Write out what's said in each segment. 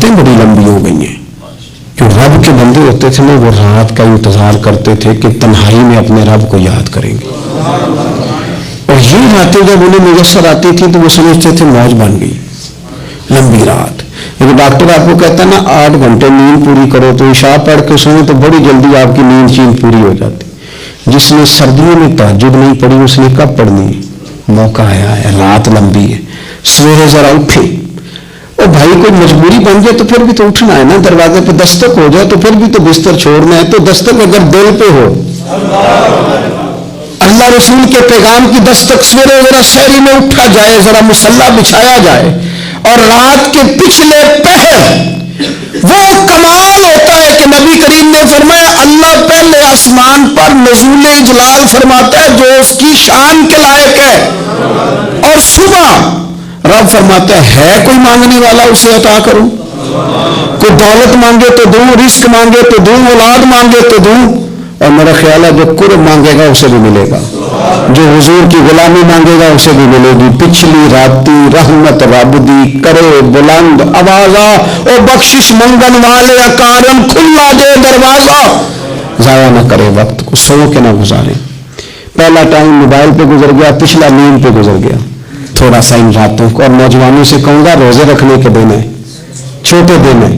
راتیں بڑی لمبی ہو گئی ہیں. جو رب کے بندے ہوتے تھے نا وہ رات کا انتظار کرتے تھے کہ تنہائی میں اپنے رب کو یاد کریں گے. اور یہ راتیں جب انہیں میسر آتی تھی تو وہ سمجھتے تھے موج بن گئی لمبی رات. لیکن ڈاکٹر آپ کو کہتا ہے نا 8 گھنٹے نیند پوری کرو تو عشاء پڑھ کے سوئیں تو بڑی جلدی آپ کی نیند چیند پوری ہو جاتی. جس نے سردیوں میں تہجد نہیں پڑھی اس نے کب پڑھنی ہے؟ موقع آیا ہے، رات لمبی ہے، سویرے ذرا اٹھے. اور بھائی کوئی مجبوری بن جائے تو پھر بھی تو اٹھنا ہے نا. دروازے پہ دستک ہو جائے تو پھر بھی تو بستر چھوڑنا ہے. تو دستک اگر دل پہ ہو، اللہ رسول کے پیغام کی دستک، سویرے ذرا سحری میں اٹھا جائے، ذرا مصلی بچھایا جائے اور رات کے پچھلے پہر وہ کمال ہوتا ہے کہ نبی کریم نے فرمایا اللہ پہلے آسمان پر نزول جلال فرماتا ہے جو اس کی شان کے لائق ہے، اور صبح رب فرماتا ہے کوئی مانگنے والا اسے عطا کروں. کوئی دولت مانگے تو دوں، رزق مانگے تو دوں، اولاد مانگے تو دوں. اور میرا خیال ہے جو قرب مانگے گا اسے بھی ملے گا، جو حضور کی غلامی مانگے گا اسے بھی ملے گی. پچھلی راتی رحمت رب دی کرے بلند آوازہ، او بخشش منگن والے اکارم کھلا دے دروازہ. ضائع نہ کرے وقت کو، سو کے نہ گزارے. پہلا ٹائم موبائل پہ گزر گیا، پچھلا نیند پہ گزر گیا. تھوڑا سا ان راتوں کو. اور نوجوانوں سے کہوں گا روزے رکھنے کے دن ہے، چھوٹے دن ہے.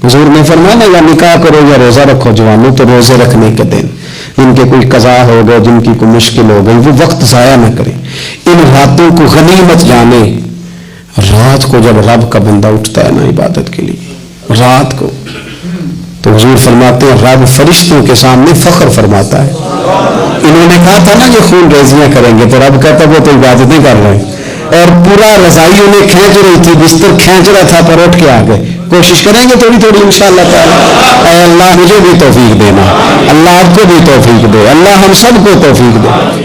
حضور نے فرمایا نا یا نکاح کرو یا روزہ رکھو جوانوں، تو روزے رکھنے کے دن جن کے کوئی قضا ہو گئے، جن کی کوئی مشکل ہو گئی، وہ وقت ضائع نہ کریں. ان راتوں کو غنیمت جانے. رات کو جب رب کا بندہ اٹھتا ہے نا عبادت کے لیے رات کو، تو حضور فرماتے ہیں رب فرشتوں کے سامنے فخر فرماتا ہے. انہوں نے کہا تھا نا یہ خون ریزیاں کریں گے، تو رب کہتا وہ تو عبادتیں کر رہے ہیں. اور پورا رضائی انہیں کھینچ رہی تھی، بستر کھینچ رہا تھا پر اٹھ کے آ گئے. کوشش کریں گے تھوڑی تھوڑی انشاءاللہ تعالی. اے اللہ مجھے بھی توفیق دینا، اللہ آپ کو بھی توفیق دے، اللہ ہم سب کو توفیق دے.